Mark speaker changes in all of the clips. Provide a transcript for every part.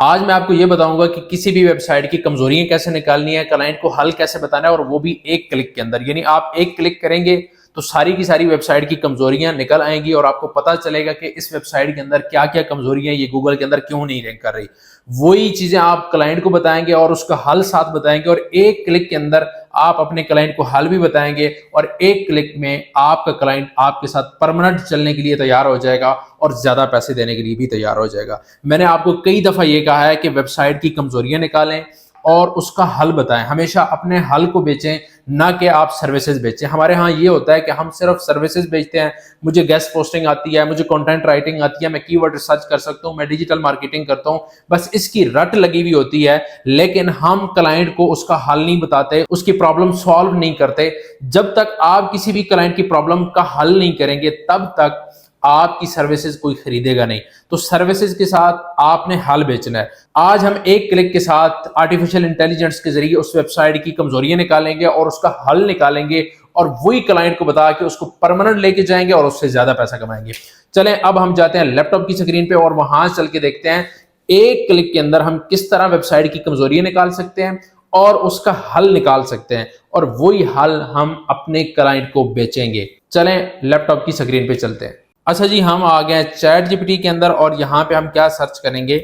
Speaker 1: आज मैं आपको ये बताऊंगा कि किसी भी वेबसाइट की कमजोरियां कैसे निकालनी है, क्लाइंट को हल कैसे बताना है, और वो भी एक क्लिक के अंदर। यानी आप एक क्लिक करेंगे तो सारी की सारी वेबसाइट की कमजोरियां निकल आएंगी और आपको पता चलेगा कि इस वेबसाइट के अंदर क्या क्या कमजोरियां ये गूगल के अंदर क्यों नहीं रैंक कर रही। वही चीजें आप क्लाइंट को बताएंगे और उसका हल साथ बताएंगे, और एक क्लिक के अंदर आप अपने क्लाइंट को हल भी बताएंगे, और एक क्लिक में आपका क्लाइंट आपके साथ परमानेंट चलने के लिए तैयार हो जाएगा और ज्यादा पैसे देने के लिए भी तैयार हो जाएगा। मैंने आपको कई दफा ये कहा है कि वेबसाइट की कमजोरियां निकालें और उसका हल बताएं। हमेशा अपने हल को बेचें, ना कि आप सर्विसेज बेचें। हमारे यहाँ ये होता है कि हम सिर्फ सर्विसेज बेचते हैं। मुझे गेस्ट पोस्टिंग आती है, मुझे कंटेंट राइटिंग आती है, मैं कीवर्ड रिसर्च कर सकता हूँ, मैं डिजिटल मार्केटिंग करता हूँ, बस इसकी रट लगी हुई होती है। लेकिन हम क्लाइंट को उसका हल नहीं बताते, उसकी प्रॉब्लम सॉल्व नहीं करते। जब तक आप किसी भी क्लाइंट की प्रॉब्लम का हल नहीं करेंगे तब तक आपकी सर्विसेज कोई खरीदेगा नहीं। तो सर्विसेज के साथ आपने हल बेचना है। आज हम एक क्लिक के साथ आर्टिफिशियल इंटेलिजेंस के जरिए उस वेबसाइट की कमजोरियां निकालेंगे और उसका हल निकालेंगे, और वही क्लाइंट को बता के उसको परमानेंट लेके जाएंगे और उससे ज्यादा पैसा कमाएंगे। चलें अब हम जाते हैं लैपटॉप की स्क्रीन पे और वहां चल के देखते हैं एक क्लिक के अंदर हम किस तरह वेबसाइट की कमजोरियां निकाल सकते हैं और उसका हल निकाल सकते हैं, और वही हल हम अपने क्लाइंट को बेचेंगे। चलें लैपटॉप की स्क्रीन पे चलते हैं। अच्छा जी, हम आ गए चैट जीपीटी के अंदर और यहाँ पे हम क्या सर्च करेंगे।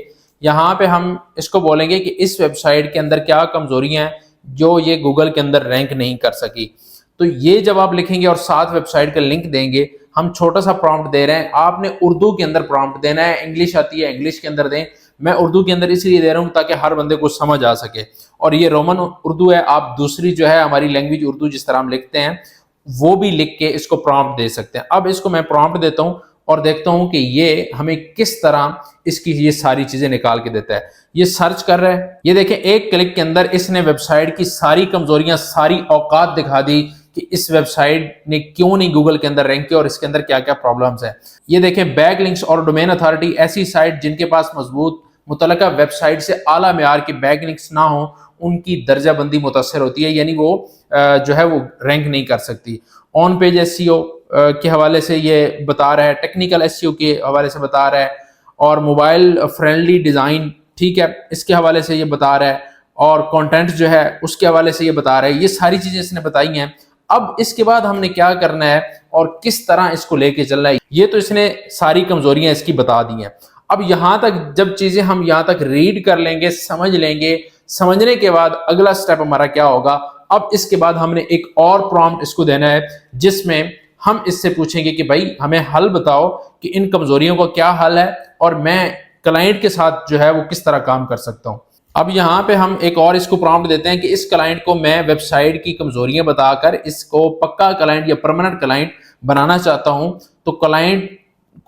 Speaker 1: यहाँ पे हम इसको बोलेंगे कि इस वेबसाइट के अंदर क्या कमजोरियां हैं जो ये गूगल के अंदर रैंक नहीं कर सकी। तो ये जब आप लिखेंगे और साथ वेबसाइट का लिंक देंगे, हम छोटा सा प्रॉम्प्ट दे रहे हैं, आपने उर्दू के अंदर प्रॉम्प्ट देना है। इंग्लिश आती है, इंग्लिश के अंदर दें। मैं उर्दू के अंदर इसलिए दे रहा हूँ ताकि हर बंदे को समझ आ सके, और ये रोमन उर्दू है। आप दूसरी जो है हमारी लैंग्वेज उर्दू जिस तरह हम लिखते हैं वो भी लिख के इसको प्रॉम्प्ट दे सकते हैं। अब इसको मैं प्रॉम्प्ट देता हूं और देखता हूं कि ये हमें किस तरह इसकी ये सारी चीजें निकाल के देता है। ये सर्च कर रहा है, ये देखें एक क्लिक के अंदर इसने वेबसाइट की सारी कमजोरियां, सारी औकात दिखा दी कि इस वेबसाइट ने क्यों नहीं गूगल के अंदर रैंक किया और इसके अंदर क्या क्या प्रॉब्लम्स है। ये देखें बैक लिंक्स और डोमेन अथॉरिटी, ऐसी साइट जिनके पास मजबूत मुतलका वेबसाइट से आला मेयार के बैक लिंक्स ना हो उनकी दर्जाबंदी मुतासर होती है, यानी वो जो है वो रैंक नहीं कर सकती। ऑन पेज एसईओ के हवाले से ये बता रहा है, टेक्निकल एसईओ के हवाले से बता रहा है, और मोबाइल फ्रेंडली डिजाइन, ठीक है, इसके हवाले से ये बता रहा है, और कंटेंट जो है उसके हवाले से ये बता रहा है। ये सारी चीजें इसने बताई हैं। अब इसके बाद हमने क्या करना है और किस तरह इसको लेके चलना है, ये तो इसने सारी कमजोरियां इसकी बता दी हैं। अब यहां तक जब चीजें हम यहां तक रीड कर लेंगे, समझ लेंगे, समझने के बाद अगला स्टेप हमारा क्या होगा। अब इसके बाद हमने एक और प्रॉम्प्ट इसको देना है जिसमें हम इससे पूछेंगे कि भाई हमें हल बताओ कि इन कमजोरियों का क्या हल है और मैं क्लाइंट के साथ जो है वो किस तरह काम कर सकता हूं। अब यहाँ पे हम एक और इसको प्रॉम्प्ट देते हैं कि इस क्लाइंट को मैं वेबसाइट की कमजोरियां बताकर इसको पक्का क्लाइंट या परमानेंट क्लाइंट बनाना चाहता हूं। तो क्लाइंट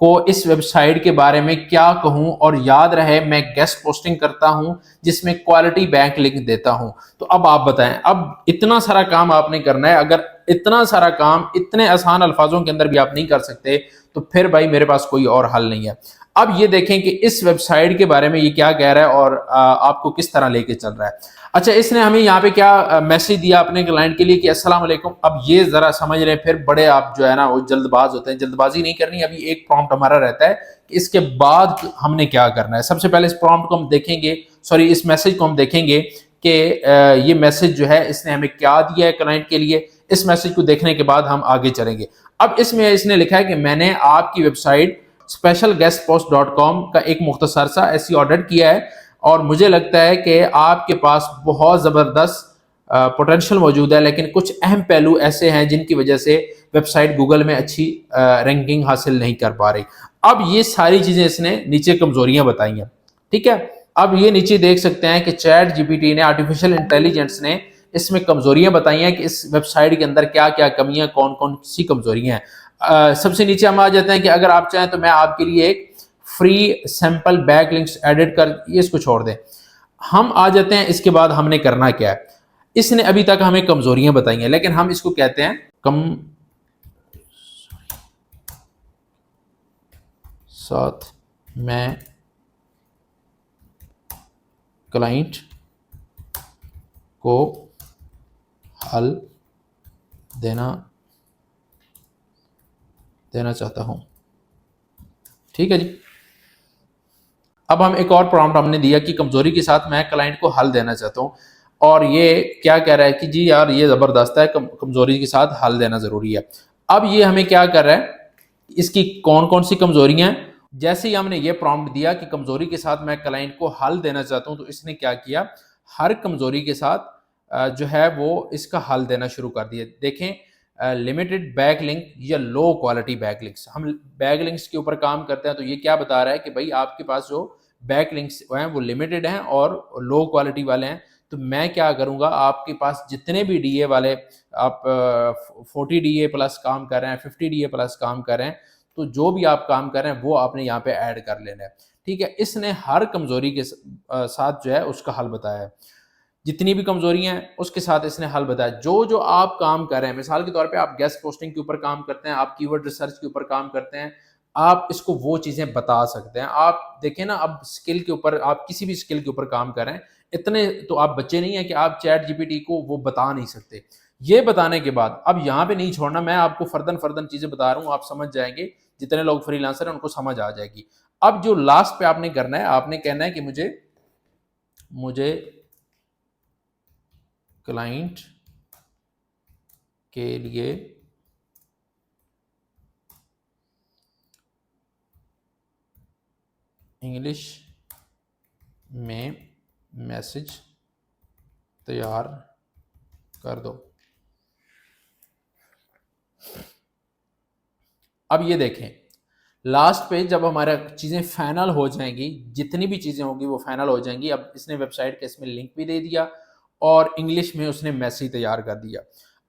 Speaker 1: को इस वेबसाइट के बारे में क्या कहूं, और याद रहे मैं गेस्ट पोस्टिंग करता हूं जिसमें क्वालिटी बैंक लिंक देता हूं। तो अब आप बताएं, अब इतना सारा काम आपने करना है। अगर इतना सारा काम इतने आसान अल्फाजों के अंदर भी आप नहीं कर सकते तो फिर भाई मेरे पास कोई और हल नहीं है। अब ये देखें कि इस वेबसाइट के बारे में ये क्या कह रहा है और आपको किस तरह लेके चल रहा है। अच्छा, इसने हमें यहाँ पे क्या मैसेज दिया अपने क्लाइंट के लिए कि अस्सलाम वालेकुम। अब ये जरा समझ रहे हैं, फिर बड़े आप जो है ना वो जल्दबाज होते हैं। जल्दबाजी नहीं करनी। अभी एक प्रॉम्प्ट हमारा रहता है कि इसके बाद हमने क्या करना है। सबसे पहले इस प्रॉम्प्ट को हम देखेंगे, सॉरी इस मैसेज को हम देखेंगे कि ये मैसेज जो है इसने हमें क्या दिया है क्लाइंट के लिए। इस मैसेज को देखने के बाद हम आगे चलेंगे। अब इसमें इसने लिखा है कि मैंने आपकी वेबसाइट specialguestpost.com का एक मुख्तसर सा ऐसी ऑर्डर किया है और मुझे लगता है कि आपके पास बहुत ज़बरदस्त पोटेंशियल मौजूद है, लेकिन कुछ अहम पहलू ऐसे हैं जिनकी वजह से वेबसाइट गूगल में अच्छी रैंकिंग हासिल नहीं कर पा रही। अब ये सारी चीज़ें इसने नीचे कमजोरियां बताई हैं, ठीक है। अब ये नीचे देख सकते हैं कि चैट जीपीटी ने, आर्टिफिशियल इंटेलिजेंस ने इसमें कमजोरियां बताई हैं कि इस वेबसाइट के अंदर क्या क्या कमियां, कौन कौन सी कमजोरियां हैं। सबसे नीचे हम आ जाते हैं कि अगर आप चाहें तो मैं आपके लिए एक free sample back links edit कर, ये इसको छोड़ दें। हम आ जाते हैं इसके बाद हमने करना क्या है। इसने अभी तक हमें कमजोरियां बताई हैं, लेकिन हम इसको कहते हैं कम साथ मैं क्लाइंट को हल देना चाहता हूं, ठीक है जी। अब हम एक और प्रॉम्प्ट हमने दिया कि कमजोरी के साथ मैं क्लाइंट को हल देना चाहता हूँ, और ये क्या कह रहा है कि जी यार ये जबरदस्त है, कमजोरी के साथ हल देना जरूरी है। अब ये हमें क्या कर रहा है, इसकी कौन कौन सी कमजोरियां हैं। जैसे ही हमने ये प्रॉम्प्ट दिया कि कमजोरी के साथ मैं क्लाइंट को हल देना चाहता हूं, तो इसने क्या किया, हर कमजोरी के साथ जो है वो इसका हल देना शुरू कर दिया। देखें, लिमिटेड बैक लिंक या लो क्वालिटी बैक लिंक्स, हम बैक लिंक्स के ऊपर काम करते हैं, तो ये क्या बता रहा है कि भाई आपके पास जो बैक लिंक्स हैं वो लिमिटेड हैं और लो क्वालिटी वाले हैं। तो मैं क्या करूंगा, आपके पास जितने भी डीए वाले, आप 40 डीए प्लस काम कर रहे हैं, 50 डीए प्लस काम कर रहे हैं, तो जो भी आप काम कर रहे हैं वो आपने यहाँ पे ऐड कर लेना है। ठीक है, इसने हर कमजोरी के साथ जो है उसका हल बताया है। जितनी भी कमजोरियां हैं उसके साथ इसने हल बताया। जो जो आप काम कर रहे हैं, मिसाल के तौर पे आप गेस्ट पोस्टिंग के ऊपर काम करते हैं, आप कीवर्ड रिसर्च के ऊपर काम करते हैं, आप इसको वो चीजें बता सकते हैं। आप देखें ना, अब स्किल के ऊपर, आप किसी भी स्किल के ऊपर काम कर रहे हैं, इतने तो आप बच्चे नहीं है कि आप चैट जीपीटी को वो बता नहीं सकते। ये बताने के बाद अब यहाँ पे नहीं छोड़ना, मैं आपको फर्दन फर्दन चीजें बता रहा हूँ, आप समझ जाएंगे। जितने लोग फ्रीलांसर हैं उनको समझ आ जाएगी। अब जो लास्ट पे आपने करना है, आपने कहना है कि मुझे क्लाइंट के लिए इंग्लिश में मैसेज तैयार कर दो। अब ये देखें, लास्ट पे जब हमारा चीज़ें फाइनल हो जाएंगी, जितनी भी चीज़ें होंगी वो फाइनल हो जाएंगी। अब इसने वेबसाइट का इसमें लिंक भी दे दिया और इंग्लिश में उसने मैसेज तैयार कर दिया।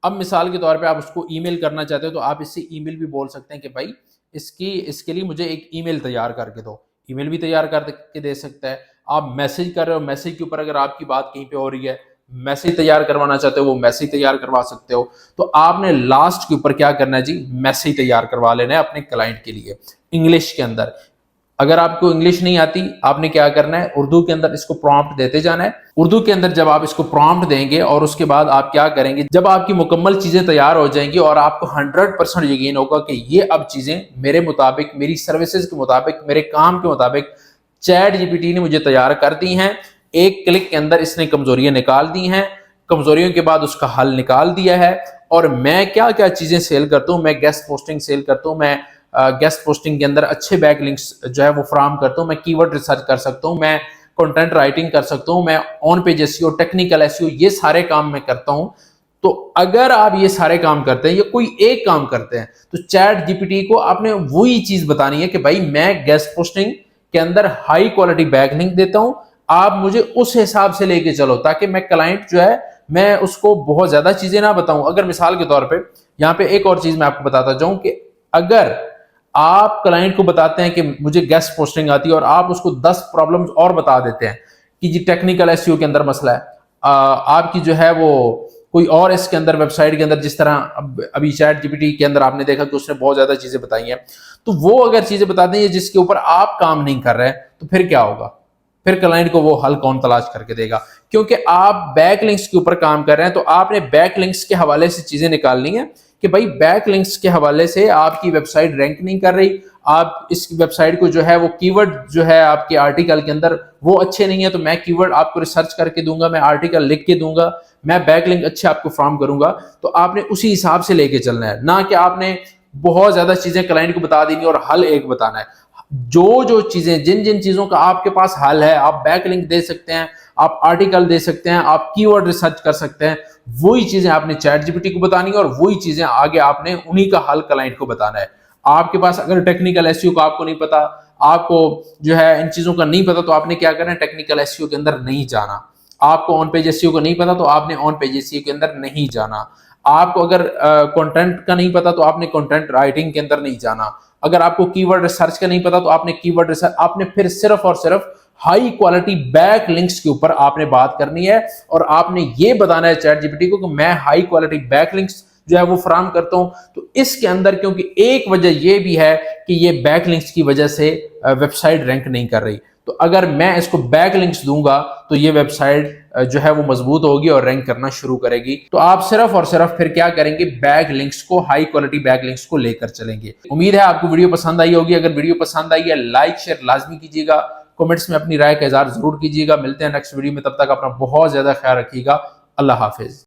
Speaker 1: अब मिसाल के तौर पे आप उसको ईमेल करना चाहते हो, तो आप इससे ईमेल भी बोल सकते हैं कि भाई इसके लिए मुझे एक ईमेल तैयार करके दो। ईमेल भी तैयार करके दे सकता है। आप मैसेज कर रहे हो, मैसेज के ऊपर अगर आपकी बात कहीं पे हो रही है, मैसेज तैयार करवाना चाहते हो, वो मैसेज तैयार करवा सकते हो। तो आपने लास्ट के ऊपर क्या करना है जी, मैसेज तैयार करवा लेना है अपने क्लाइंट के लिए इंग्लिश के अंदर। अगर आपको इंग्लिश नहीं आती, आपने क्या करना है, उर्दू के अंदर इसको प्रॉम्प्ट देते जाना है। उर्दू के अंदर जब आप इसको प्रॉम्प्ट देंगे और उसके बाद आप क्या करेंगे, जब आपकी मुकम्मल चीजें तैयार हो जाएंगी और आपको 100% यकीन होगा कि ये अब चीजें मेरे मुताबिक, मेरी सर्विसेज के मुताबिक, मेरे काम के मुताबिक चैट जीपीटी ने मुझे तैयार कर दी हैं, एक क्लिक के अंदर इसने कमजोरियां निकाल दी हैं, कमजोरियों के बाद उसका हल निकाल दिया है। और मैं क्या क्या चीजें सेल करता हूँ, मैं गेस्ट पोस्टिंग सेल करता हूँ, मैं गेस्ट पोस्टिंग के अंदर अच्छे बैक लिंक्स जो है वो फराम करता हूँ, मैं कीवर्ड रिसर्च कर सकता हूँ, मैं कंटेंट राइटिंग कर सकता हूँ, मैं on page SEO, technical SEO, ये सारे काम मैं करता हूँ। तो अगर आप ये सारे काम करते हैं या कोई एक काम करते हैं, तो चैट जीपीटी को आपने वही चीज बतानी है कि भाई मैं गेस्ट पोस्टिंग के अंदर हाई क्वालिटी बैक लिंक देता हूं, आप मुझे उस हिसाब से लेके चलो, ताकि मैं क्लाइंट जो है मैं उसको बहुत ज्यादा चीजें ना बताऊं। अगर मिसाल के तौर पे यहाँ पे एक और चीज मैं आपको बताता जाऊं कि अगर आप क्लाइंट को बताते हैं कि मुझे गेस्ट पोस्टिंग आती है और आप उसको 10 प्रॉब्लम्स और बता देते हैं कि जी टेक्निकल एसईओ के अंदर मसला है, आपकी जो है वो कोई और इसके अंदर वेबसाइट के अंदर, जिस तरह अभी चैट जीपीटी के अंदर आपने देखा कि उसने बहुत ज्यादा चीजें बताई हैं, तो वो अगर चीजें बताते हैं जिसके ऊपर आप काम नहीं कर रहे हैं, तो फिर क्या होगा, फिर क्लाइंट को वो हल कौन तलाश करके देगा। क्योंकि आप बैक लिंक्स के ऊपर काम कर रहे हैं, तो आपने बैक लिंक्स के हवाले से चीजें निकालनी है कि भाई बैक लिंक्स के हवाले से आपकी वेबसाइट रैंक नहीं कर रही, आप इस वेबसाइट को जो है वो कीवर्ड जो है आपके आर्टिकल के अंदर वो अच्छे नहीं है, तो मैं कीवर्ड आपको रिसर्च करके दूंगा, मैं आर्टिकल लिख के दूंगा, मैं बैकलिंक अच्छे आपको फॉर्म करूंगा। तो आपने उसी हिसाब से लेके चलना है, ना कि आपने बहुत ज्यादा चीजें क्लाइंट को बता देनी और हल एक बताना है। जो जो चीजें, जिन जिन चीजों का आपके पास हल है, आप बैकलिंक दे सकते हैं, आप आर्टिकल दे सकते हैं, आप कीवर्ड रिसर्च कर सकते हैं, वही चीजें आपने चैट जीपीटी को बतानी है और वही चीजें आगे आपने उन्हीं का हल क्लाइंट को बताना है। आपके पास अगर टेक्निकल एसईओ का आपको नहीं पता, आपको जो है इन चीजों का नहीं पता, तो आपने क्या करना है, टेक्निकल एसईओ के अंदर नहीं जाना। आपको ऑन पेज एसईओ का नहीं पता, तो आपने ऑन पेज एसईओ के अंदर नहीं जाना। आपको अगर कंटेंट का नहीं पता, तो आपने कंटेंट राइटिंग के अंदर नहीं जाना। अगर आपको कीवर्ड रिसर्च का नहीं पता, तो आपने कीवर्ड रिसर्च, आपने फिर सिर्फ और सिर्फ हाई क्वालिटी बैक लिंक्स के ऊपर आपने बात करनी है और आपने ये बताना है चैट जीपीटी को कि मैं हाई क्वालिटी बैक लिंक्स जो है वो फराम करता हूं। तो इसके अंदर क्योंकि एक वजह ये भी है कि ये बैक लिंक्स की वजह से वेबसाइट रैंक नहीं कर रही, तो अगर मैं इसको बैक लिंक्स दूंगा तो ये वेबसाइट जो है वो मजबूत होगी और रैंक करना शुरू करेगी। तो आप सिर्फ और सिर्फ फिर क्या करेंगे, बैक लिंक्स को, हाई क्वालिटी बैक लिंक्स को लेकर चलेंगे। उम्मीद है आपको वीडियो पसंद आई होगी। अगर वीडियो पसंद आई है, लाइक शेयर लाजमी कीजिएगा, कमेंट्स में अपनी राय का इजहार जरूर कीजिएगा। मिलते हैं नेक्स्ट वीडियो में, तब तक अपना बहुत ज्यादा ख्याल रखिएगा। अल्लाह हाफिज।